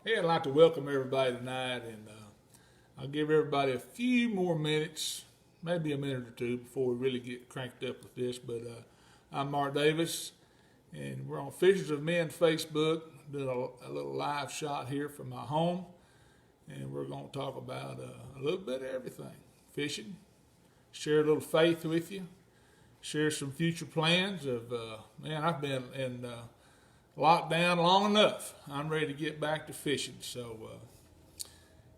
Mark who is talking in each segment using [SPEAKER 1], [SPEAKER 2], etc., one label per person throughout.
[SPEAKER 1] Hey, I'd like to welcome everybody tonight, and I'll give everybody a few more minutes, maybe a minute or two, before we really get cranked up with this. But I'm Mark Davis, and we're on Fishes of Men Facebook, doing a little live shot here from my home, and we're going to talk about a little bit of everything: fishing, share a little faith with you, share some future plans of man. I've been in locked down long enough. I'm ready to get back to fishing. So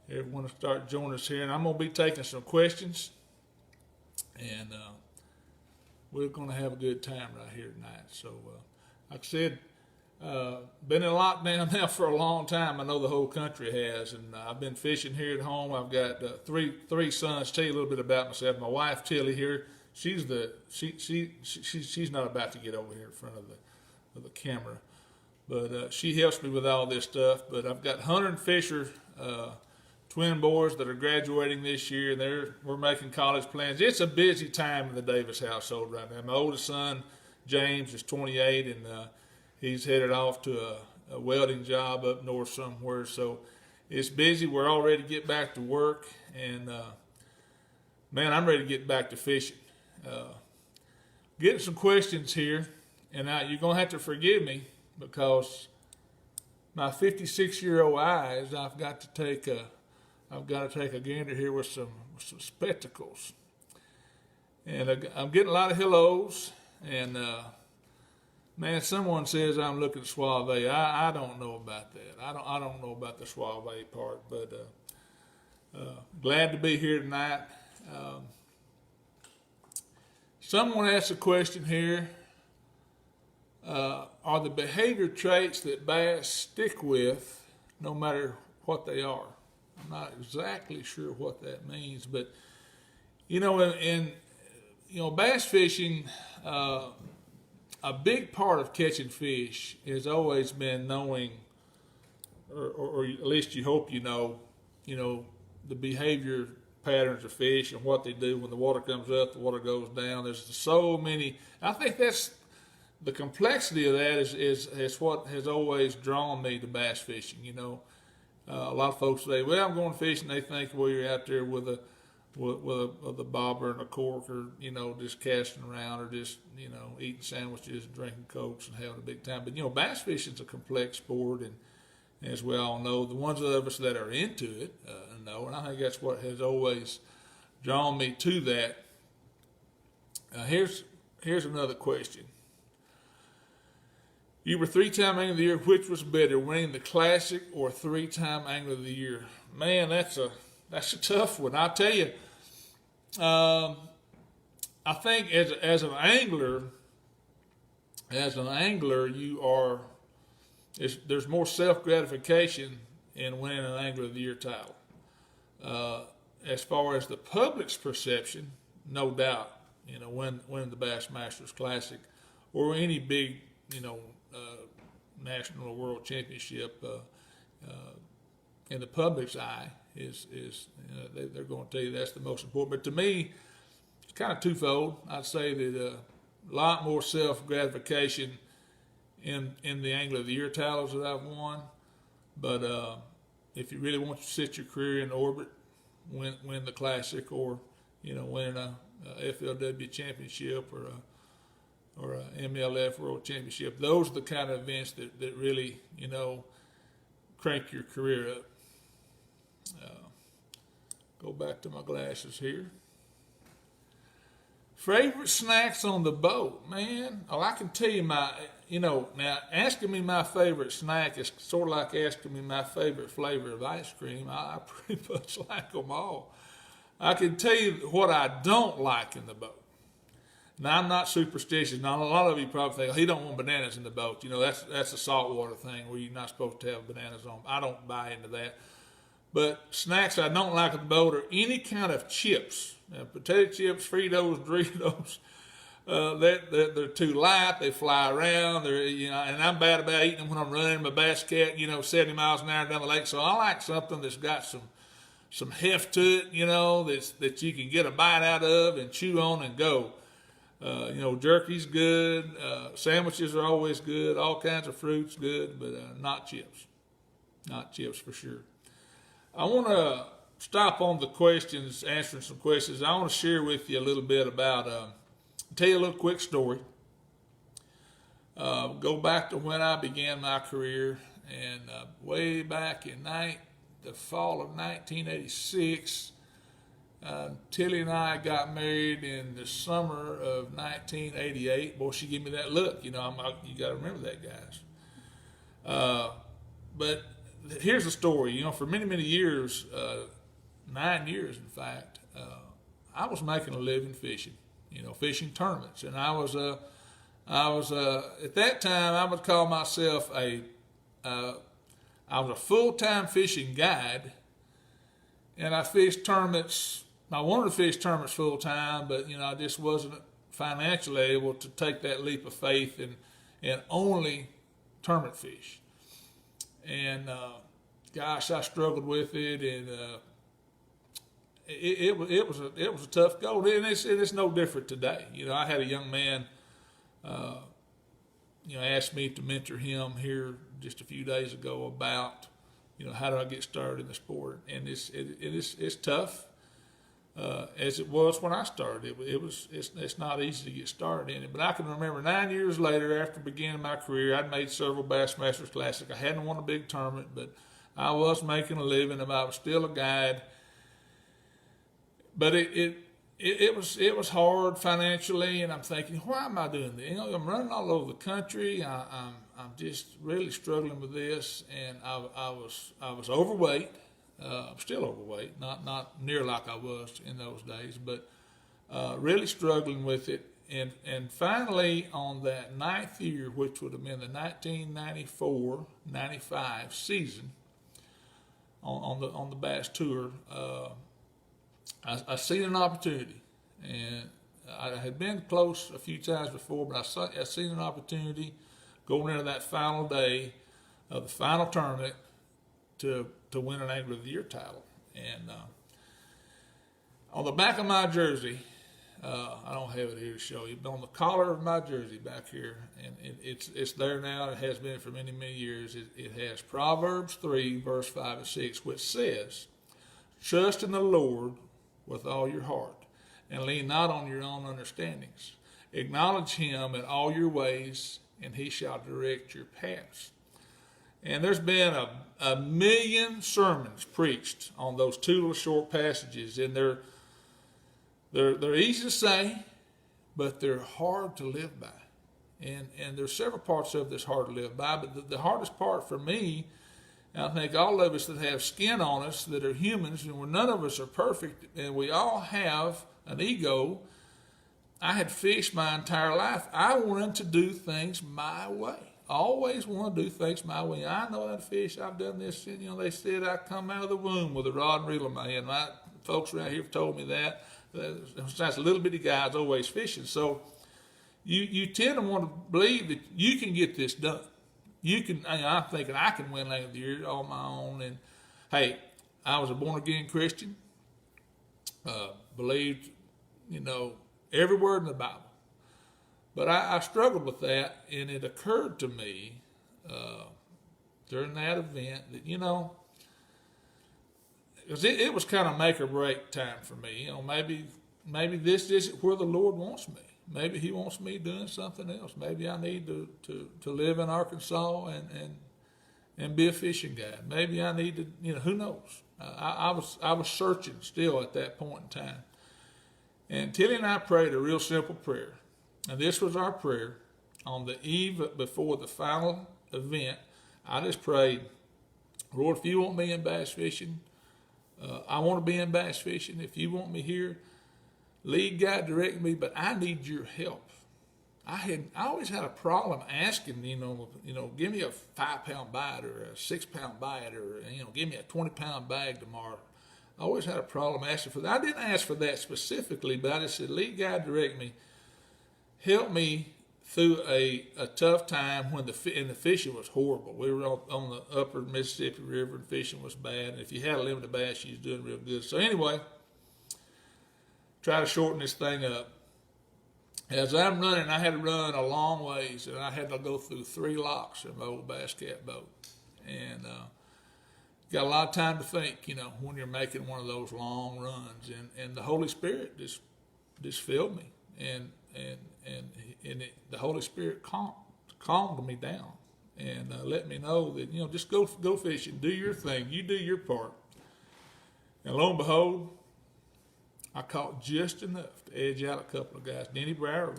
[SPEAKER 1] everyone will start joining us here, and I'm going to be taking some questions, and we're going to have a good time right here tonight. So, like I said, been in lockdown now for a long time. I know the whole country has, and I've been fishing here at home. I've got three sons. Tell you a little bit about myself. My wife Tilly here. She's not about to get over here in front of the camera. But she helps me with all this stuff. But I've got Hunter and Fisher twin boys that are graduating this year, and we're making college plans. It's a busy time in the Davis household right now. My oldest son, James, is 28, and he's headed off to a welding job up north somewhere. So it's busy. We're all ready to get back to work, and man, I'm ready to get back to fishing. Getting some questions here, and you're going to have to forgive me, because my 56-year-old eyes, I've got to take a gander here with some spectacles, and I'm getting a lot of hellos. And man, someone says I'm looking suave. I don't know about that. I don't know about the suave part, but glad to be here tonight. Someone asked a question here. Are the behavior traits that bass stick with, no matter what they are? I'm not exactly sure what that means, but in bass fishing, a big part of catching fish has always been knowing, or at least you hope the behavior patterns of fish and what they do when the water comes up, the water goes down. There's so many. I think that's the complexity of that is what has always drawn me to bass fishing. A lot of folks say, "Well, I'm going fishing." They think, "Well, you're out there with a bobber and a cork, or just casting around, or just eating sandwiches, drinking cokes, and having a big time." But bass fishing's a complex sport, and as we all know, the ones of us that are into it know, and I think that's what has always drawn me to that. Here's another question. You were three-time Angler of the Year. Which was better, winning the Classic or three-time Angler of the Year? Man, that's a tough one. I'll tell you. I think as an angler, you are. There's more self-gratification in winning an Angler of the Year title. As far as the public's perception, no doubt. Winning the Bassmasters Classic or any big, national or world championship in the public's eye is they're going to tell you that's the most important. But to me, it's kind of twofold. I'd say that a lot more self-gratification in the Angler of the Year titles that I've won. But if you really want to set your career in orbit, win the Classic, or winning a FLW championship or a MLF World Championship. Those are the kind of events that really, crank your career up. Go back to my glasses here. Favorite snacks on the boat, man. Oh, I can tell you now asking me my favorite snack is sort of like asking me my favorite flavor of ice cream. I pretty much like them all. I can tell you what I don't like in the boat. Now, I'm not superstitious. Now, a lot of you probably think, "Oh, he don't want bananas in the boat." That's a saltwater thing where you're not supposed to have bananas on. I don't buy into that. But snacks I don't like in the boat are any kind of chips. Now, potato chips, Fritos, Doritos. They're too light. They fly around. And I'm bad about eating them when I'm running my bass cat, 70 miles an hour down the lake. So I like something that's got some heft to it, that you can get a bite out of and chew on and go. Jerky's good. Sandwiches are always good. All kinds of fruits good, but not chips. not chips for sure. I want to stop on the questions, answering some questions. I want to share with you a little bit about, tell you a little quick story. Go back to when I began my career, and way back in the fall of 1986, Tilly and I got married in the summer of 1988. Boy, she gave me that look. You know, you got to remember that, guys. But here's the story. You know, for many, many years, 9 years, in fact, I was making a living fishing. You know, fishing tournaments, and I was at that time I would call myself I was a full-time fishing guide, and I fished tournaments. I wanted to fish tournaments full-time, but you know, I just wasn't financially able to take that leap of faith and only tournament fish. And gosh, I struggled with it, and it was a tough goal, and it's no different today. You know, I had a young man, you know, asked me to mentor him here just a few days ago about, you know, how do I get started in the sport, and it's tough, as it was when I started. It's not easy to get started in it, but I can remember 9 years later, after beginning my career, I'd made several Bassmasters Classic. I hadn't won a big tournament, but I was making a living, and I was still a guide. But it was hard financially, and I'm thinking, why am I doing this? You know, I'm running all over the country. I'm just really struggling with this, and I was overweight. I'm still overweight, not near like I was in those days, but really struggling with it. And finally, on that 9th year, which would have been the 1994-95 season, on the Bass Tour, I seen an opportunity, and I had been close a few times before, but I seen an opportunity going into that final day of the final tournament to win an Angler of the Year title. And on the back of my jersey, I don't have it here to show you, but on the collar of my jersey back here, and it's there now. It has been for many, many years. It has Proverbs 3, verse 5 and 6, which says, "Trust in the Lord with all your heart, and lean not on your own understandings. Acknowledge him in all your ways, and he shall direct your paths." And there's been a million sermons preached on those two little short passages, and they're easy to say, but they're hard to live by. And there's several parts of this hard to live by, but the hardest part for me, and I think all of us that have skin on us that are humans, and none of us are perfect, and we all have an ego. I had fished my entire life. I wanted to do things my way. I always want to do things my way. I know how to fish. I've done this. You know, they said I come out of the womb with a rod and reel in my hand. My folks around here have told me that. Since I was a little bitty guy, I was always fishing. So you tend to want to believe that you can get this done. You can. I'm thinking I can win Angler of the Year on my own. And hey, I was a born-again Christian. Believed, you know, every word in the Bible. But I struggled with that, and it occurred to me during that event that, you know, because it was kind of make or break time for me. You know, maybe this isn't where the Lord wants me. Maybe he wants me doing something else. Maybe I need to live in Arkansas and be a fishing guide. Maybe I need to, you know, who knows? I was searching still at that point in time. And Tilly and I prayed a real simple prayer. And this was our prayer on the eve before the final event. I just prayed, Lord, if you want me in bass fishing, I want to be in bass fishing. If you want me here, lead, guide, direct me, but I need your help. I always had a problem asking, you know, give me a 5-pound bite or a 6-pound bite, or, you know, give me a 20-pound bag tomorrow. I always had a problem asking for that. I didn't ask for that specifically, but I just said, lead, guide, direct me. Help me through a tough time when the fishing was horrible. We were on the upper Mississippi River, and fishing was bad. And if you had a limited bass, you was doing real good. So anyway, try to shorten this thing up. As I'm running, I had to run a long ways, and I had to go through 3 locks in my old bass cat boat. And got a lot of time to think, when you're making one of those long runs, and the Holy Spirit just filled me, and the Holy Spirit calmed me down, and let me know that just go fishing, do your thing, you do your part, and lo and behold, I caught just enough to edge out a couple of guys. Denny Brower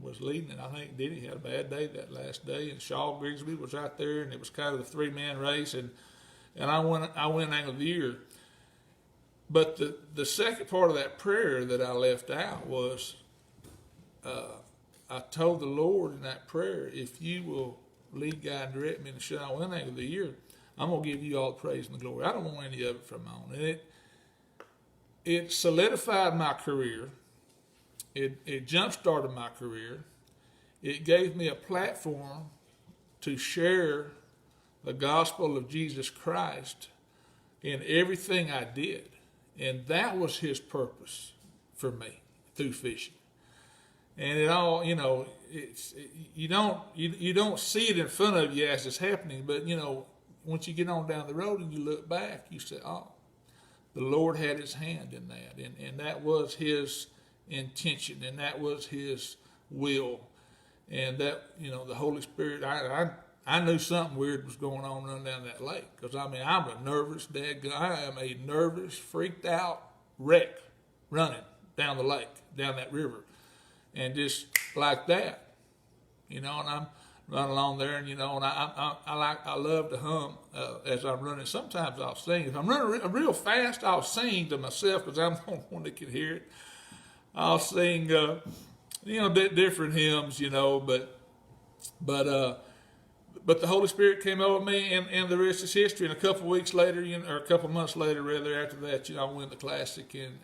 [SPEAKER 1] was leading it. I think Denny had a bad day that last day, and Shaw Grigsby was out there, and it was kind of a 3-man race, and I went Angle of the Year. But the second part of that prayer that I left out was, I told the Lord in that prayer, if you will lead, guide, and direct me in the show I win Angle of the Year, I'm going to give you all the praise and the glory. I don't want any of it from my own. And it solidified my career. It jump-started my career. It gave me a platform to share the gospel of Jesus Christ in everything I did. And that was his purpose for me through fishing. And it all, you don't see it in front of you as it's happening, but once you get on down the road and you look back, you say, oh, the Lord had his hand in that, and that was his intention, and that was his will, and that, the Holy Spirit, I knew something weird was going on running down that lake, because I'm a nervous I am a nervous, freaked out wreck running down the lake, down that river, and just like that, and I'm running along there, and and I love to hum as I'm running. Sometimes I'll sing. If I'm running real fast, I'll sing to myself because I'm the only one that can hear it. I'll sing, different hymns, but the Holy Spirit came over me, and the rest is history. And a couple of weeks later, or a couple of months later, rather, after that, I win the Classic, and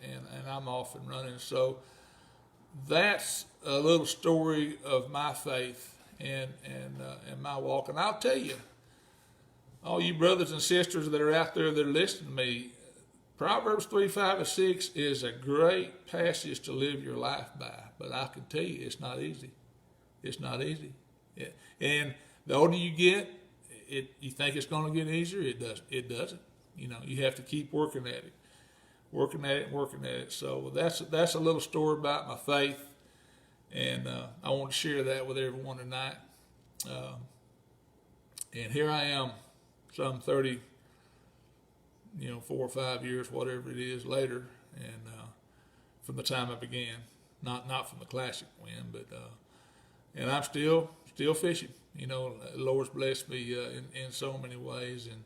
[SPEAKER 1] I'm off and running. So that's a little story of my faith and my walk. And I'll tell you, all you brothers and sisters that are out there that are listening to me, Proverbs 3, 5, and 6 is a great passage to live your life by. But I can tell you, it's not easy. It's not easy. And the older you get, you think it's going to get easier. It doesn't. You have to keep working at it. So that's a little story about my faith, and I want to share that with everyone tonight. And here I am, some 30, 4 or 5 years, whatever it is, later, and from the time I began, not from the Classic win, but and I'm still fishing. The Lord's blessed me in so many ways, and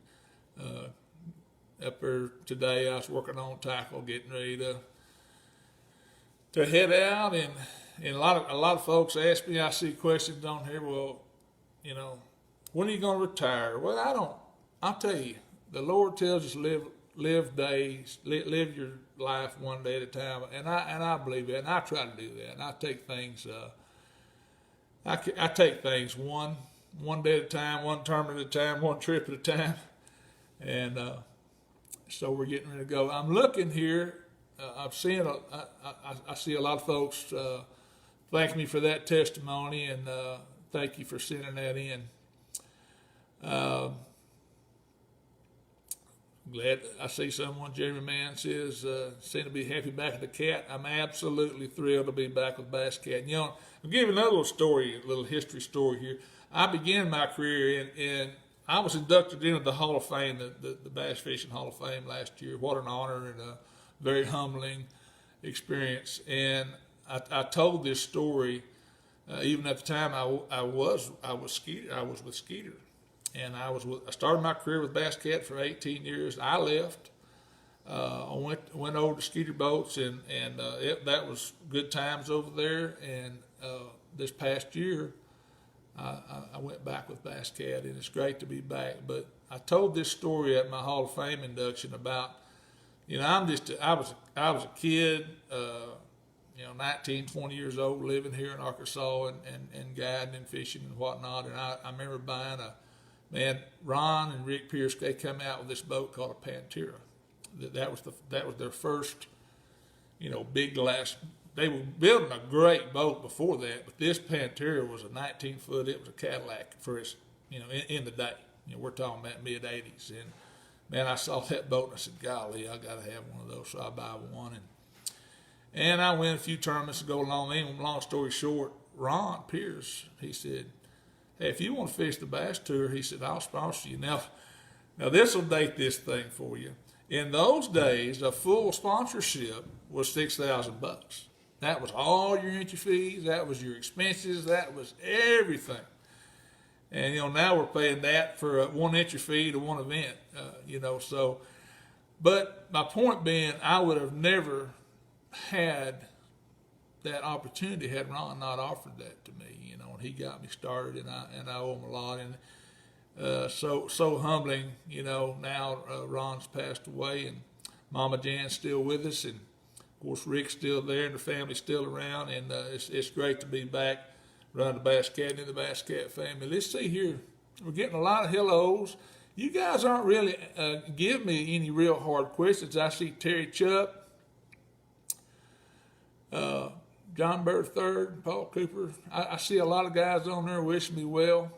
[SPEAKER 1] up there today, I was working on tackle, getting ready to head out, and a lot of folks ask me. I see questions on here. Well, when are you going to retire? Well, I'll tell you, the Lord tells us to live days, live your life one day at a time, and I believe that, and I try to do that, and I take things. I take things one day at a time, one term at a time, one trip at a time, and so we're getting ready to go. I'm looking here. I see a lot of folks thank me for that testimony, and thank you for sending that in. Glad I see someone. Jeremy Mann says, seem to be happy back at the Cat. I'm absolutely thrilled to be back with Bass Cat. I'll give you another little story, a little history story here. I began my career and I was inducted into the Hall of Fame, the Bass Fishing Hall of Fame last year. What an honor and a very humbling experience. And I told this story even at the time I was with Skeeter. And I started my career with Bass Cat for 18 years. I left. I went over to Skeeter Boats, and that was good times over there. And this past year, I went back with Bass Cat, and it's great to be back. But I told this story at my Hall of Fame induction about, I was a kid, 19, 20 years old, living here in Arkansas and guiding and fishing and whatnot. And I remember buying Ron and Rick Pierce, they come out with this boat called a Pantera. That was their first, big glass. They were building a great boat before that, but this Pantera was a 19-foot. It was a Cadillac for its, in the day. We're talking about mid-'80s, and man, I saw that boat and I said, golly, I got to have one of those. So I buy one. And I win a few tournaments to go along. Anyway, long story short, Ron Pierce, he said, hey, if you want to fish the Bass Tour, he said, I'll sponsor you. Now this will date this thing for you. In those days, a full sponsorship was $6,000. That was all your entry fees. That was your expenses. That was everything. And, now we're paying that for one entry fee to one event, so. But my point being, I would have never had that opportunity had Ron not offered that to me, and he got me started, and I owe him a lot. And so humbling, now Ron's passed away, and Mama Jan's still with us, and of course Rick's still there, and the family's still around, and it's great to be back running the Bass Cat and the Bass Cat family. Let's see here, we're getting a lot of hellos. You guys aren't really giving me any real hard questions. I see Terry Chupp, John Bird III, Paul Cooper. I see a lot of guys on there wishing me well.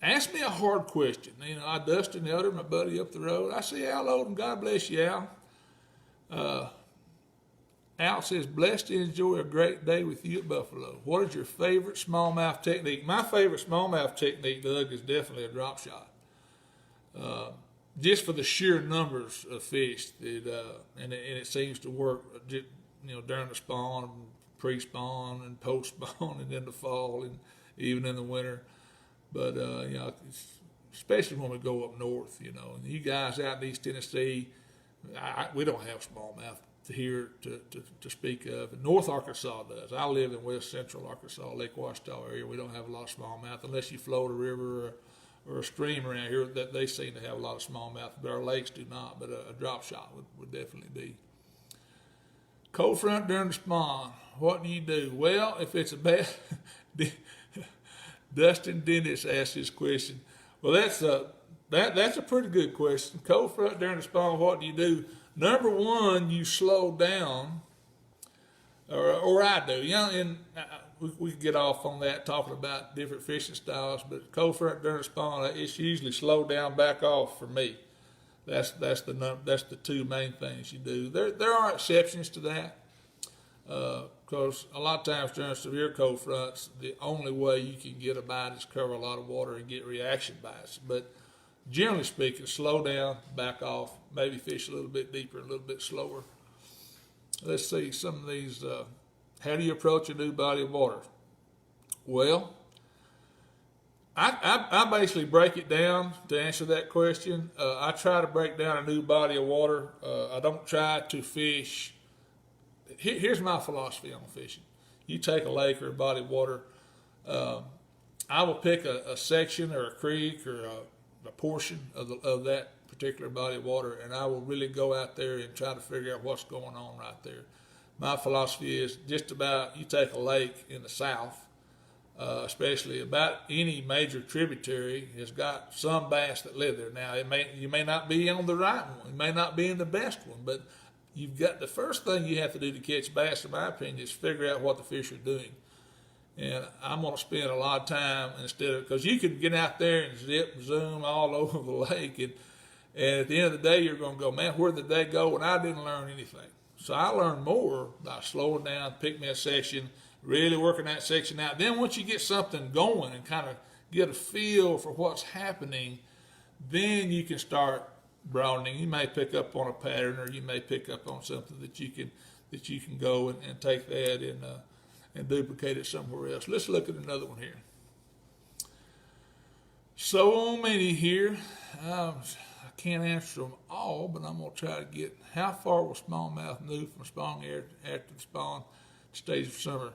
[SPEAKER 1] Ask me a hard question. Dustin Elder, my buddy up the road. I see Al Odom. God bless you, Al. Al says, blessed to enjoy a great day with you at Buffalo. What is your favorite smallmouth technique? My favorite smallmouth technique, Doug, is definitely a drop shot. Just for the sheer numbers of fish, and it seems to work, during the spawn, pre-spawn, and post-spawn, and in the fall, and even in the winter. But especially when we go up north, and you guys out in East Tennessee, we don't have smallmouth here to speak of. North Arkansas does. I live in west central Arkansas, Lake Ouachita area. We don't have a lot of smallmouth unless you float a river or a stream around here. That they seem to have a lot of smallmouth, but our lakes do not. But a drop shot would definitely be. Cold front during the spawn. What do you do? Well, if it's a bad, Dustin Dennis asked this question. Well, that's a pretty good question. Cold front during the spawn. What do you do? Number one, you slow down, or I do. And we could get off on that talking about different fishing styles, but cold front during the spawn, it's usually slow down, back off for me. That's the two main things you do. There are exceptions to that, because a lot of times during severe cold fronts, the only way you can get a bite is cover a lot of water and get reaction bites. But generally speaking, slow down, back off, maybe fish a little bit deeper, a little bit slower. Let's see some of these. How do you approach a new body of water? Well, I basically break it down to answer that question. I try to break down a new body of water. I don't try to fish. Here's my philosophy on fishing. You take a lake or a body of water. I will pick a section or a creek or a portion of that particular body of water, and I will really go out there and try to figure out what's going on right there. My philosophy is just about, you take a lake in the south, especially about any major tributary has got some bass that live there. Now, you may not be on the right one, you may not be in the best one, but you've got, the first thing you have to do to catch bass, in my opinion, is figure out what the fish are doing. And I'm going to spend a lot of time instead of, because you can get out there and zip and zoom all over the lake, and at the end of the day, you're going to go, man, where did they go? And I didn't learn anything. So I learned more by slowing down, pick me a section, really working that section out. Then once you get something going and kind of get a feel for what's happening, then you can start broadening. You may pick up on a pattern, or you may pick up on something that you can go and take that and duplicate it somewhere else. Let's look at another one here. So many here. I can't answer them all, but I'm going to try to get, how far will smallmouth move from spawn after the spawn stage of summer?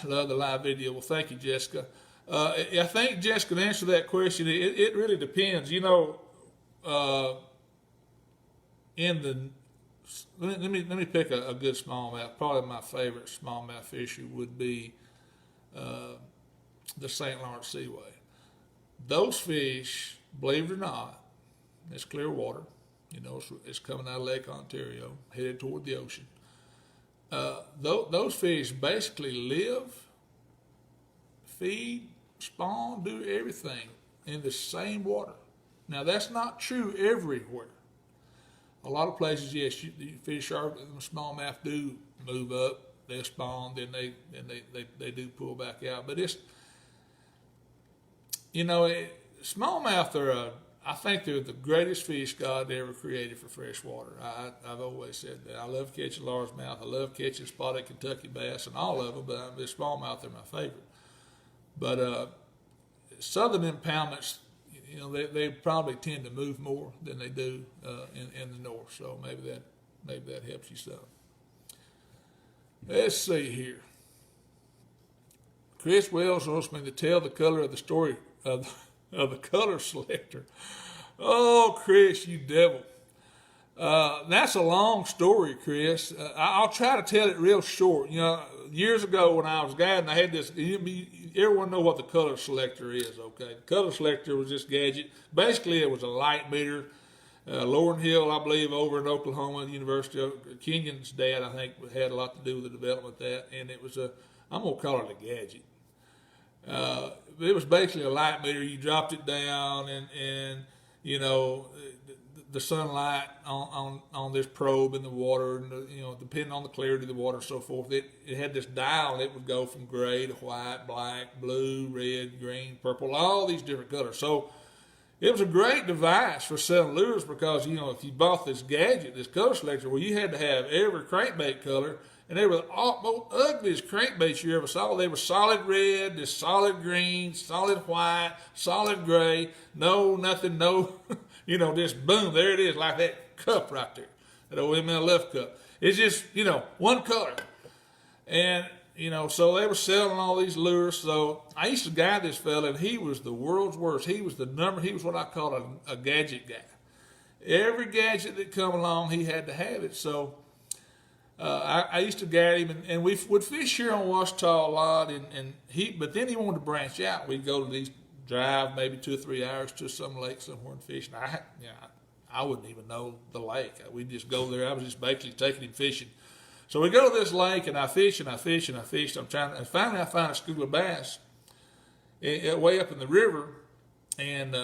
[SPEAKER 1] Love the live video. Well, thank you, Jessica. I think Jessica, to answer that question, it really depends. Let me pick a good smallmouth. Probably my favorite smallmouth fishery would be the St. Lawrence Seaway. Those fish, believe it or not, it's clear water. It's coming out of Lake Ontario, headed toward the ocean. Those fish basically live, feed, spawn, do everything in the same water. Now, that's not true everywhere. A lot of places, yes, fish are, smallmouth do move up, they spawn, then they do pull back out. But it's, smallmouth are, I think they're the greatest fish God ever created for freshwater. I've always said that. I love catching largemouth. I love catching spotted Kentucky bass and all of them, but the smallmouth are my favorite. But southern impoundments, they probably tend to move more than they do in the north. So maybe that helps you some. Let's see here. Chris Wells wants me to tell the color of the story of the Color Selector. Oh, Chris, you devil. That's a long story, Chris. I'll try to tell it real short. Years ago when I was guiding, I had this. Everyone know what the Color Selector is, okay? The Color Selector was this gadget. Basically, it was a light meter. Lauren Hill, I believe, over in Oklahoma, the University of Kenyon's dad, I think, had a lot to do with the development of that. And it was I'm going to call it a gadget. It was basically a light meter. You dropped it down, and the sunlight on this probe in the water, and depending on the clarity of the water and so forth, it had this dial, and it would go from gray to white, black, blue, red, green, purple, all these different colors. So it was a great device for selling lures because, if you bought this gadget, this Color Selector, well, you had to have every crankbait color, and they were the most ugliest crankbaits you ever saw. They were solid red, this solid green, solid white, solid gray, nothing, just boom, there it is, like that cup right there, that old MLF cup. It's just, one color. And, so they were selling all these lures. So I used to guide this fella, and he was the world's worst. He was what I call a gadget guy. Every gadget that come along, he had to have it. So I used to guide him, and we would fish here on Washita a lot, but then he wanted to branch out. We'd go to these drive maybe 2 or 3 hours to some lake somewhere and fish. And I wouldn't even know the lake. We'd just go there. I was just basically taking him fishing. So we go to this lake, and I fish and I fish and I fish. And finally I find a school of bass way up in the river, and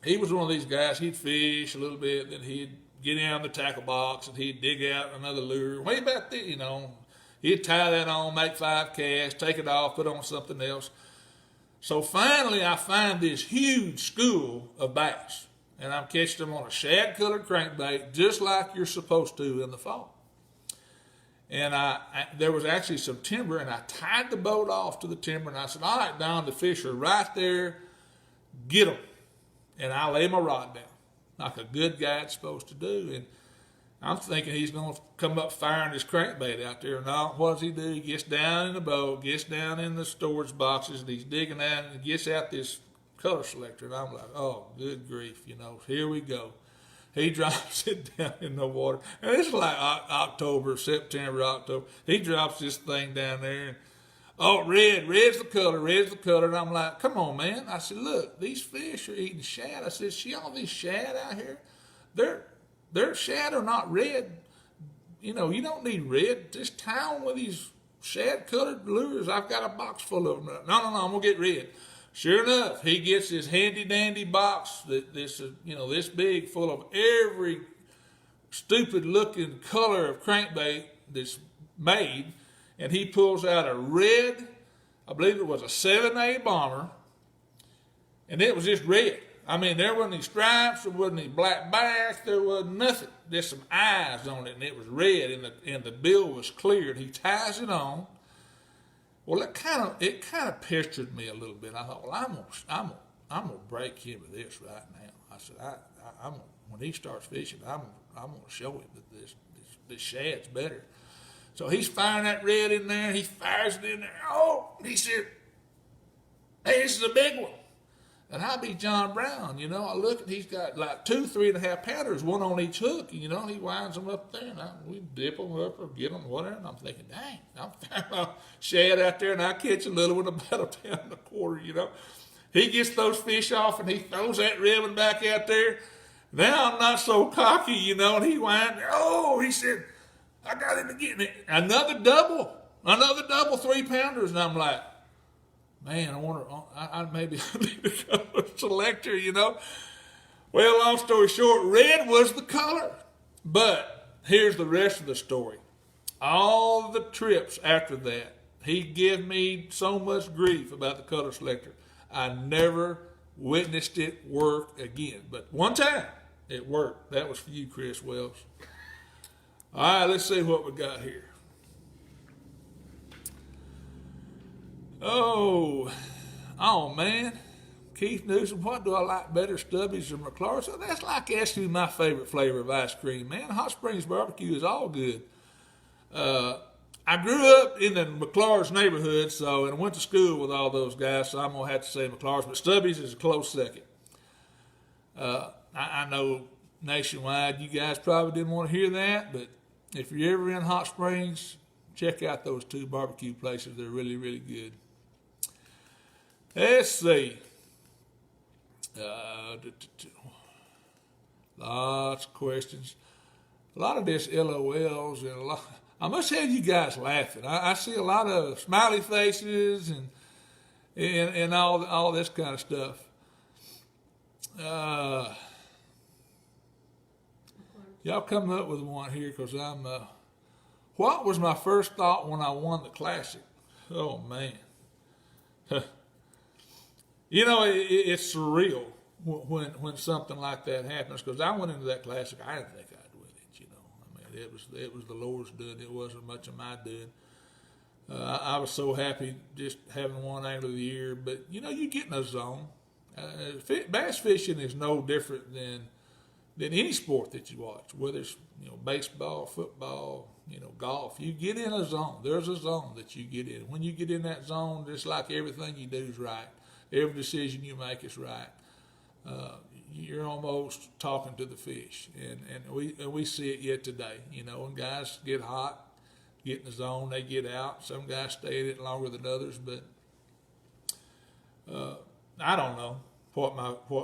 [SPEAKER 1] he was one of these guys. He'd fish a little bit, then he'd get down the tackle box, and he'd dig out another lure. Way back there, he'd tie that on, make 5 casts, take it off, put on something else. So finally, I find this huge school of bass, and I'm catching them on a shad-colored crankbait, just like you're supposed to in the fall. And there was actually some timber, and I tied the boat off to the timber, and I said, all right, Don, the fish are right there, get them. And I lay my rod down, like a good guide's supposed to do. And I'm thinking he's going to come up firing his crankbait out there. No, what does he do? He gets down in the boat, gets down in the storage boxes, and he's digging out and gets out this Color Selector. And I'm like, oh, good grief, here we go. He drops it down in the water. And it's like September, October. He drops this thing down there. And, red's the color. And I'm like, come on, man. I said, look, these fish are eating shad. I said, see all these shad out here? Their shad are not red. You don't need red. Just tie them with these shad-colored lures. I've got a box full of them. No, I'm going to get red. Sure enough, he gets this handy-dandy box this big, full of every stupid-looking color of crankbait that's made, and he pulls out a red, I believe it was a 7A bomber, and it was just red. I mean, there wasn't any stripes, there wasn't any black back, there was nothing. There's some eyes on it, and it was red, and the bill was clear, and he ties it on. Well, it kind of pestered me a little bit. I thought, well, I'm gonna break him with this right now. I said, I'm when he starts fishing, I'm gonna show him that this shad's better. So he's firing that red in there. He fires it in there. Oh, he said, hey, this is a big one. And I be John Brown, I look and he's got like 2 3.5 pounders, one on each hook, and he winds them up there, and we dip them up or get them, whatever. And I'm thinking, dang, I'm firing a shad out there, and I catch a little one about 1.25 pounds, He gets those fish off, and he throws that red one back out there. Now I'm not so cocky, and he winds. Oh, he said, I got him again. Another double 3-pounders, and I'm like, man, I wonder, I maybe need a Color Selector, Well, long story short, red was the color. But here's the rest of the story. All the trips after that, he gave me so much grief about the color selector. I never witnessed it work again. But one time, it worked. That was for you, Chris Wells. All right, let's see what we got here. Oh man. Keith Newsom, what do I like better, Stubbies or McClars? So that's like asking me my favorite flavor of ice cream, man. Hot Springs barbecue is all good. I grew up in the McClars neighborhood, and I went to school with all those guys, so I'm going to have to say McClars, but Stubbies is a close second. I know nationwide you guys probably didn't want to hear that, but if you're ever in Hot Springs, check out those two barbecue places. They're really, really good. Let's see. Lots of questions. A lot of this LOLs and a lot. I must have you guys laughing. I see a lot of smiley faces and all this kind of stuff. Y'all come up with one here because I'm. What was my first thought when I won the Classic? Oh man. You know, it's surreal when something like that happens, because I went into that Classic, I didn't think I'd win it, you know. I mean, it was the Lord's doing. It wasn't much of my doing. I was so happy just having one Angler of the Year, but, you know, you get in a zone. Bass fishing is no different than any sport that you watch, whether it's, you know, baseball, football, you know, golf. You get in a zone. There's a zone that you get in. When you get in that zone, just like everything you do is right. Every decision you make is right. You're almost talking to the fish, and we see it yet today. You know, when guys get hot, get in the zone, they get out. Some guys stay in it longer than others, but I don't know what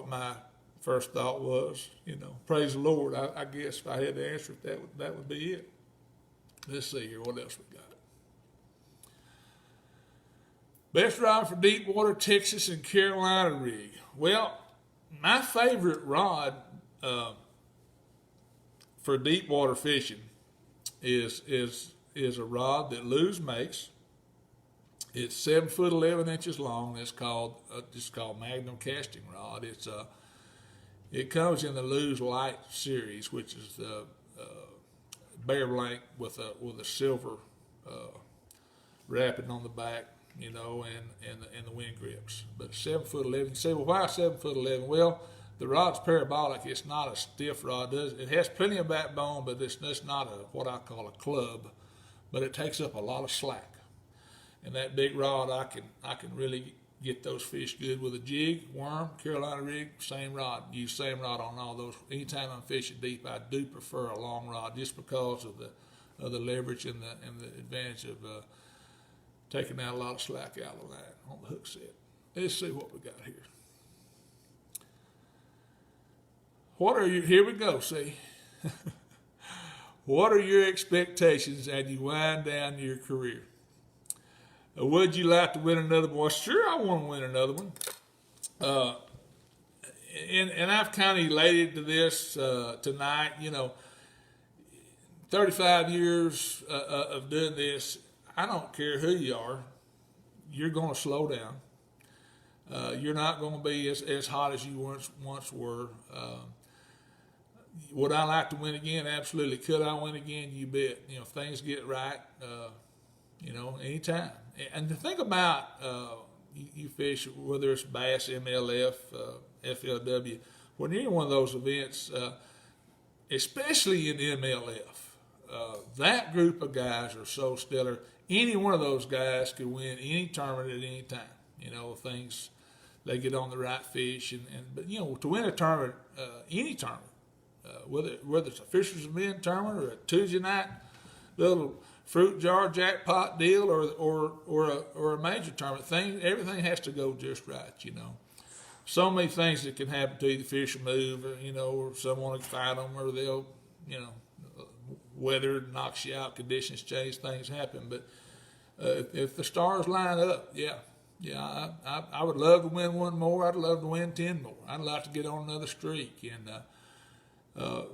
[SPEAKER 1] my first thought was. You know, praise the Lord. I guess if I had to answer it, that would be it. Let's see here. What else we got? Best rod for Deepwater, Texas, and Carolina rig. Well, my favorite rod for deepwater fishing is a rod that Lew's makes. It's 7 foot 11 inches long. It's called Magnum casting rod. It comes in the Lew's Light series, which is the bare blank with a silver wrapping on the back, you know, and the wind grips. But 7 foot 11. You say, well, why 7 foot 11? Well, the rod's parabolic. It's not a stiff rod. It has plenty of backbone, but it's not what I call a club. But it takes up a lot of slack. And that big rod, I can really get those fish good with a jig, worm, Carolina rig, same rod. Use same rod on all those. Anytime I'm fishing deep, I do prefer a long rod just because of the leverage and the advantage of taking out a lot of slack out of the line on the hook set. Let's see what we got here. Here we go, see. What are your expectations as you wind down your career? Would you like to win another one? Well, sure, I want to win another one. And I've kind of elated to this tonight. You know, 35 years of doing this, I don't care who you are, you're going to slow down. You're not going to be as hot as you once were. Would I like to win again? Absolutely. Could I win again? You bet. You know, if things get right, you know, anytime. And the thing about you fish, whether it's bass, MLF, FLW, when you're in one of those events, especially in MLF, that group of guys are so stellar. Any one of those guys could win any tournament at any time. You know, things, they get on the right fish. But, you know, to win a tournament, any tournament, whether it's a Fisher's Men tournament or a Tuesday night little fruit jar jackpot deal or a major tournament, everything has to go just right, you know. So many things that can happen to you. The fish will move, or, you know, or someone will fight them, or they'll, you know, weather knocks you out, conditions change, things happen. But if the stars line up, yeah, Yeah, I would love to win one more. I'd love to win 10 more. I'd like to get on another streak. And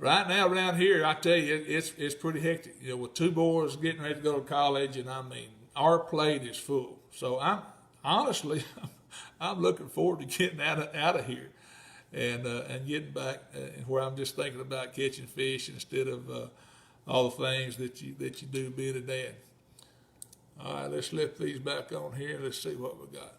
[SPEAKER 1] right now around here, I tell you, it's pretty hectic. You know, with two boys getting ready to go to college, and I mean, our plate is full. So I'm honestly, I'm looking forward to getting out of here, and getting back where I'm just thinking about catching fish instead of all the things that you do being a dad. All right, let's flip these back on here. Let's see what we got.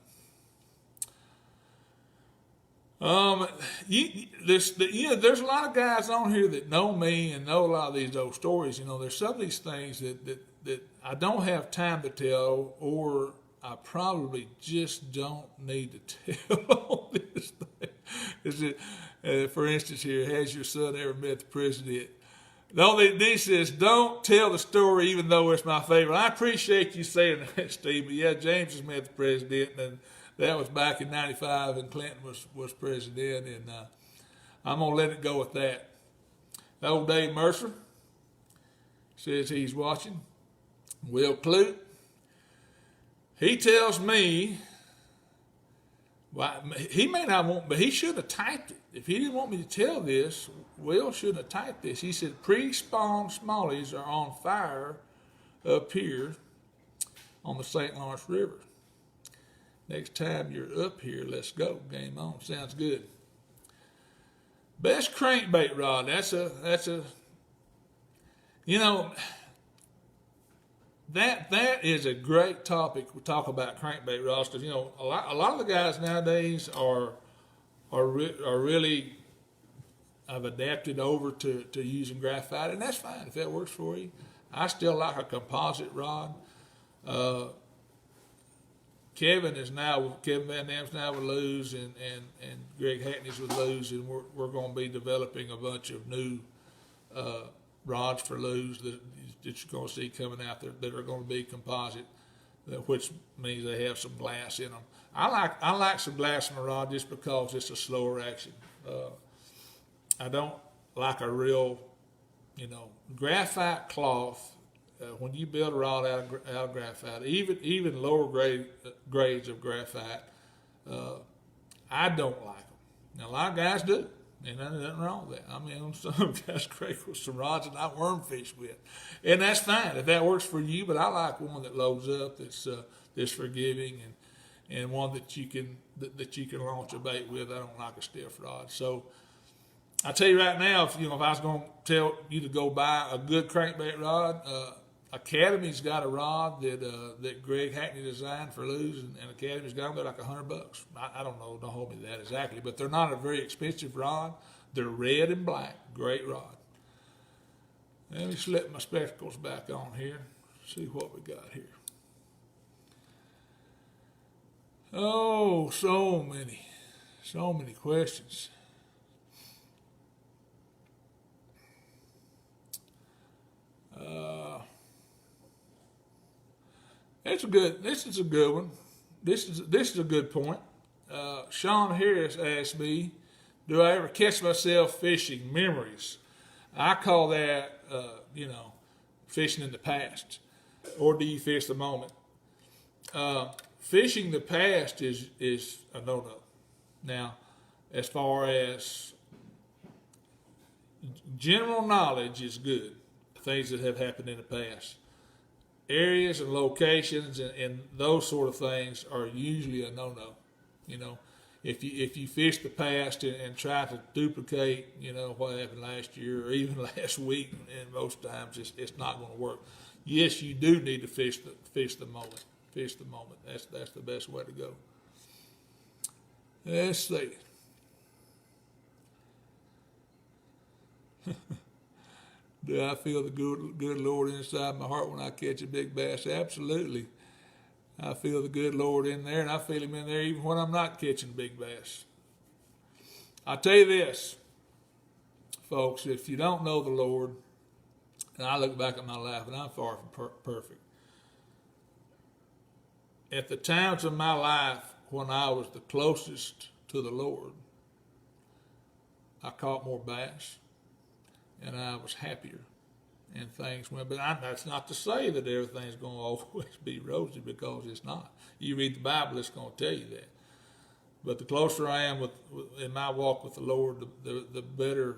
[SPEAKER 1] There's a lot of guys on here that know me and know a lot of these old stories. You know, there's some of these things that I don't have time to tell, or I probably just don't need to tell on this thing. Is it, for instance, here, has your son ever met the president? No, he says, don't tell the story even though it's my favorite. I appreciate you saying that, Steve. But yeah, James has met the president, and that was back in '95, and Clinton was president, and I'm going to let it go with that. Old Dave Mercer says he's watching. Will Clute, he tells me, well, he may not want, but he should have typed it. If he didn't want me to tell this, Will shouldn't have typed this. He said, pre-spawn smallies are on fire up here on the St. Lawrence River. Next time you're up here, let's go. Game on. Sounds good. Best crankbait rod. That's a, you know, that is a great topic. We talk about crankbait rods because, you know, a lot of the guys nowadays are really have adapted over to using graphite, and that's fine if that works for you. I still like a composite rod. Kevin Van Dam's now with Lew's, and Greg Hackney's with Lew's, and we're going to be developing a bunch of new rods for Lew's that you're going to see coming out there that are going to be composite, which means they have some glass in them. I like some glass in my rod just because it's a slower action. I don't like a real, graphite cloth. When you build a rod out of graphite, even lower grades of graphite, I don't like them. Now, a lot of guys do, and there's nothing wrong with that. I mean, some guys crank with some rods that I worm fish with, and that's fine if that works for you. But I like one that loads up, that's forgiving, and one that you can launch a bait with. I don't like a stiff rod, so. I tell you right now, if I was going to tell you to go buy a good crankbait rod, Academy's got a rod that Greg Hackney designed for Lew's, and Academy's got them. They're like $100. I don't know. Don't hold me to that exactly, but they're not a very expensive rod. They're red and black. Great rod. Let me slip my spectacles back on here. See what we got here. Oh, so many questions. This is a good one. This is a good point. Sean Harris asked me, do I ever catch myself fishing memories? I call that, fishing in the past. Or do you fish the moment? Fishing the past is a no-no. Now, as far as general knowledge is good, things that have happened in the past. Areas and locations and those sort of things are usually a no-no. If you fish the past and try to duplicate, what happened last year or even last week, and most times it's not going to work. Yes, you do need to fish the moment. Fish the moment. That's the best way to go. Let's see. Do I feel the good Lord inside my heart when I catch a big bass? Absolutely. I feel the good Lord in there, and I feel him in there even when I'm not catching big bass. I'll tell you this, folks, if you don't know the Lord, and I look back at my life, and I'm far from perfect. At the times of my life when I was the closest to the Lord, I caught more bass, and I was happier. and things went. But that's not to say that everything's going to always be rosy, because it's not. You read the Bible, it's going to tell you that. But the closer I am in my walk with the Lord, the better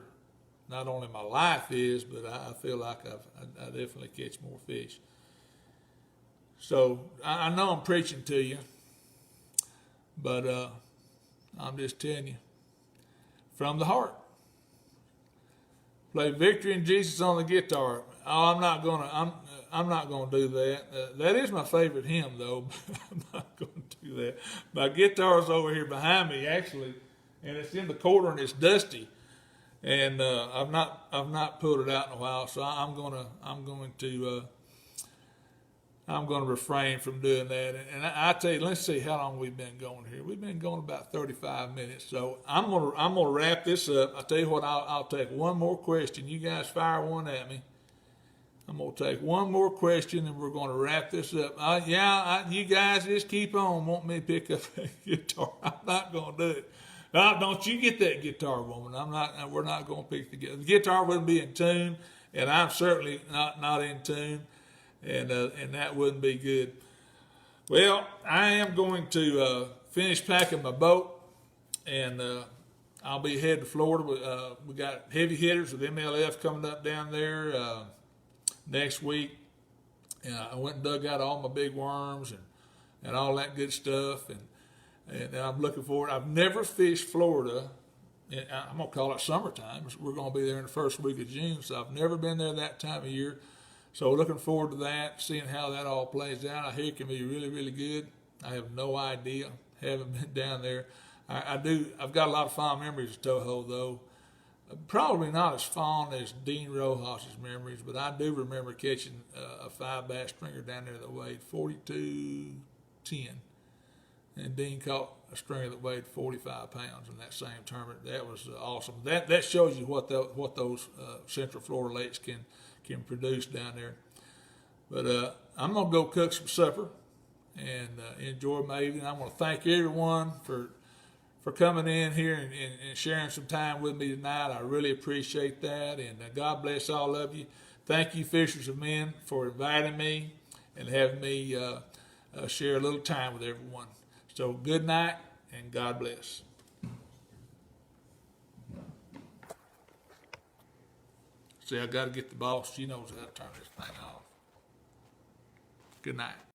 [SPEAKER 1] not only my life is, but I feel like I definitely catch more fish. So I know I'm preaching to you, but I'm just telling you from the heart. Play Victory in Jesus on the guitar. Oh, I'm not gonna do that. That is my favorite hymn, though. But I'm not gonna do that. My guitar's over here behind me, actually, and it's in the corner and it's dusty. And I've not pulled it out in a while, so I'm going to refrain from doing that. And I tell you, let's see how long we've been going here. We've been going about 35 minutes, so I'm gonna wrap this up. I tell you what, I'll take one more question. You guys fire one at me. I'm gonna take one more question, and we're gonna wrap this up. You guys just keep on wanting me to pick up a guitar. I'm not gonna do it. Don't you get that guitar, woman. We're not going to pick the guitar wouldn't be in tune, and I'm certainly not in tune, and that wouldn't be good. Well, I am going to finish packing my boat, and I'll be headed to Florida. We got heavy hitters with MLF coming up down there next week. And I went and dug out all my big worms and all that good stuff, and I'm looking forward. I've never fished Florida. I'm going to call it summertime. We're going to be there in the first week of June, so I've never been there that time of year. So looking forward to that, seeing how that all plays out. I hear it can be really, really good. I have no idea. Haven't been down there. I've got a lot of fond memories of Toho, though. Probably not as fond as Dean Rojas's memories, but I do remember catching a 5-bass stringer down there that weighed 42.10. And Dean caught a stringer that weighed 45 pounds in that same tournament. That was awesome. That shows you what those Central Florida lakes can produce down there. But I'm gonna go cook some supper and enjoy my evening. I want to thank everyone for coming in here and sharing some time with me tonight. I really appreciate that, and God bless all of you. Thank you, Fishers of Men, for inviting me and having me share a little time with everyone. So good night, and God bless. See, I got to get the boss. She knows how to turn this thing off. Good night.